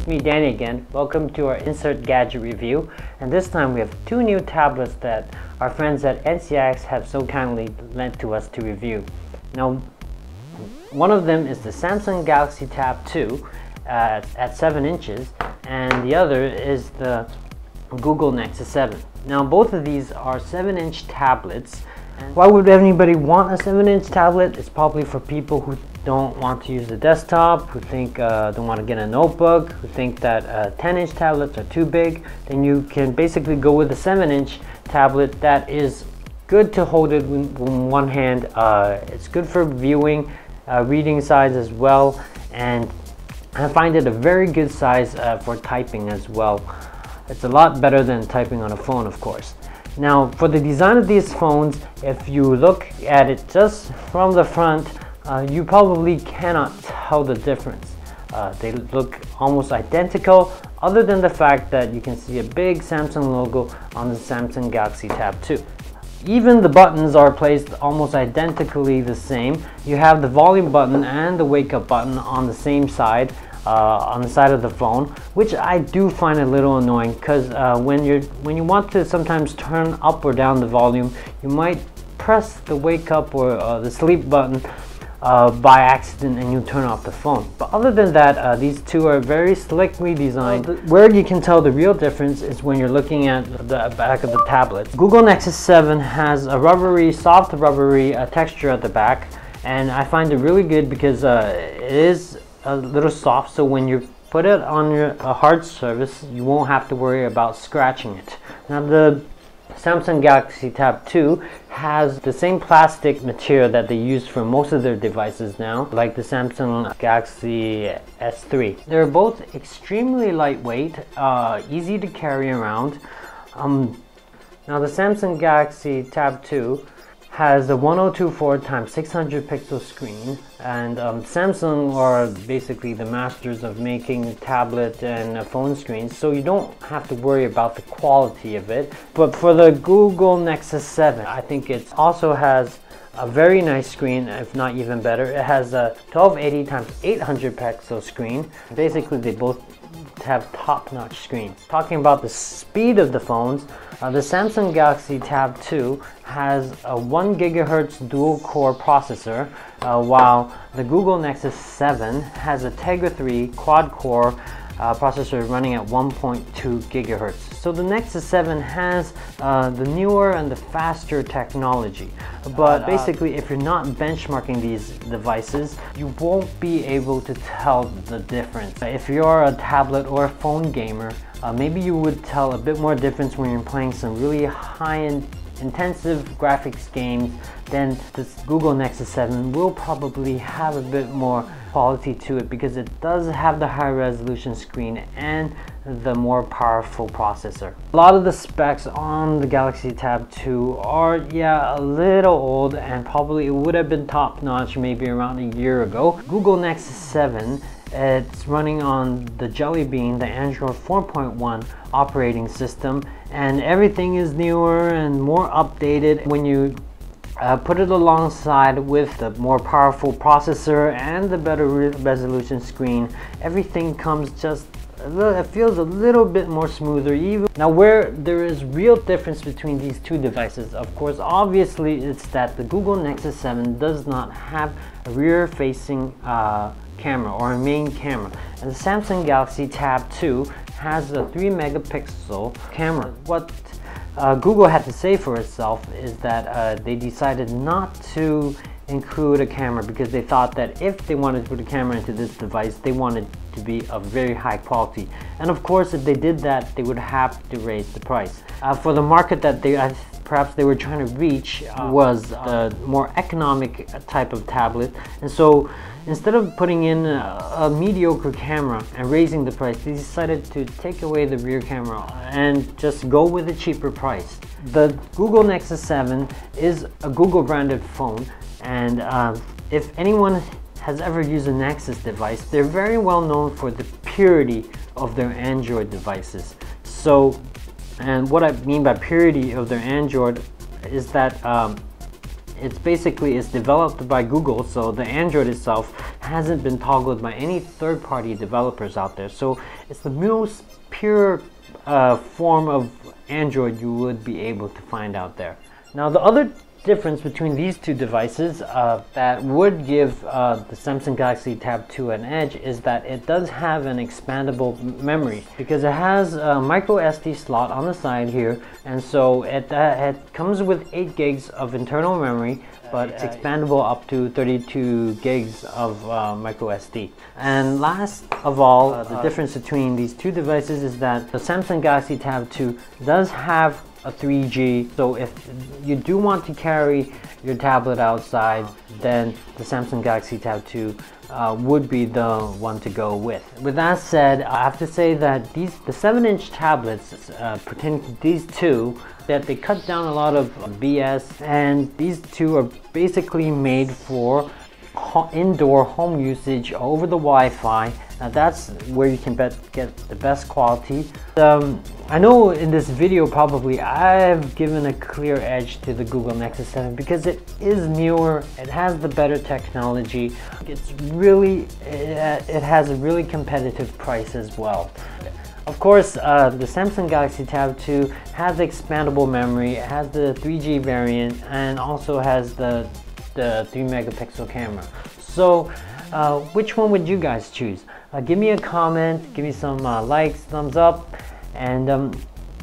it's me Danny again. Welcome to our Insert Gadget review, and this time we have two new tablets that our friends at NCX have so kindly lent to us to review. Now, one of them is the Samsung Galaxy Tab 2 at 7 inches, and the other is the Google Nexus 7. Now, both of these are 7-inch tablets. Why would anybody want a 7-inch tablet? It's probably for people who don't want to use the desktop, who think don't want to get a notebook, who think that 10-inch tablets are too big. Then you can basically go with a 7-inch tablet that is good to hold it in one hand. It's good for viewing, reading size as well, and I find it a very good size for typing as well. It's a lot better than typing on a phone, of course. Now, for the design of these phones, if you look at it just from the front, you probably cannot tell the difference. They look almost identical, other than the fact that you can see a big Samsung logo on the Samsung Galaxy Tab 2. Even the buttons are placed almost identically the same. You have the volume button and the wake up button on the same side, on the side of the phone, which I do find a little annoying, because when you want to sometimes turn up or down the volume, you might press the wake up or the sleep button by accident and you turn off the phone. But other than that, these two are very slickly designed. Where you can tell the real difference is when you're looking at the back of the tablet. Google Nexus 7 has a rubbery, soft rubbery texture at the back, and I find it really good because it is a little soft, so when you put it on a hard surface, you won't have to worry about scratching it. Now, the Samsung Galaxy Tab 2 has the same plastic material that they use for most of their devices now, like the Samsung Galaxy S3. They're both extremely lightweight, easy to carry around. Now, the Samsung Galaxy Tab 2 has a 1024 x 600 pixel screen, and Samsung are basically the masters of making tablet and phone screens, so you don't have to worry about the quality of it. But for the Google Nexus 7, I think it also has a very nice screen, if not even better. It has a 1280 x 800 pixel screen. Basically, they both have top-notch screens. Talking about the speed of the phones, the Samsung Galaxy Tab 2 has a 1 GHz dual-core processor, while the Google Nexus 7 has a Tegra 3 quad-core processor running at 1.2 GHz. So the Nexus 7 has the newer and the faster technology. But basically, if you're not benchmarking these devices, you won't be able to tell the difference. If you're a tablet or a phone gamer, maybe you would tell a bit more difference when you're playing some really high-end intensive graphics games. Then this Google Nexus 7 will probably have a bit more quality to it, because it does have the high resolution screen and the more powerful processor. A lot of the specs on the Galaxy Tab 2 are, yeah, a little old, and probably it would have been top notch maybe around a year ago. Google Nexus 7, it's running on the Jelly Bean, the Android 4.1 operating system, and everything is newer and more updated. When you put it alongside with the more powerful processor and the better resolution screen, everything comes just it feels a little bit more smoother. Even now, where there is real difference between these two devices, of course, obviously, it's that the Google Nexus 7 does not have a rear-facing camera or a main camera, and the Samsung Galaxy Tab 2 has a 3 megapixel camera. What Google had to say for itself is that they decided not to include a camera because they thought that if they wanted to put a camera into this device, they wanted to be of very high quality. And of course, if they did that, they would have to raise the price. For the market that perhaps they were trying to reach was the more economic type of tablet, and so instead of putting in a mediocre camera and raising the price, they decided to take away the rear camera and just go with a cheaper price. The Google Nexus 7 is a Google branded phone, and if anyone has ever used a Nexus device, they're very well known for the purity of their Android devices. So, and what I mean by purity of their Android is that It's basically is developed by Google, so the Android itself hasn't been toggled by any third-party developers out there. So it's the most pure form of Android you would be able to find out there. Now the other difference between these two devices that would give the Samsung Galaxy Tab 2 an edge is that it does have an expandable memory, because it has a micro SD slot on the side here, and so it comes with 8 gigs of internal memory, but it's expandable up to 32 gigs of micro SD. And last of all, the difference between these two devices is that the Samsung Galaxy Tab 2 does have a 3G, so if you do want to carry your tablet outside, then the Samsung Galaxy Tab 2 would be the one to go with. With that said, I have to say that the 7-inch tablets pertaining to these two, that they cut down a lot of BS, and these two are basically made for indoor home usage over the Wi-Fi. Now that's where you can get the best quality. I know in this video probably I've given a clear edge to the Google Nexus 7 because it is newer, it has the better technology, it has a really competitive price as well. Of course, the Samsung Galaxy Tab 2 has expandable memory, it has the 3G variant, and also has the 3 megapixel camera. So which one would you guys choose? Give me a comment, give me some likes, thumbs up, and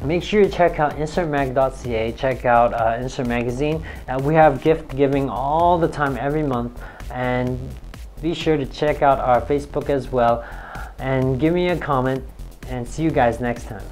make sure you check out insertmag.ca, check out Insert Magazine. We have gift giving all the time, every month, and be sure to check out our Facebook as well, and give me a comment, and see you guys next time.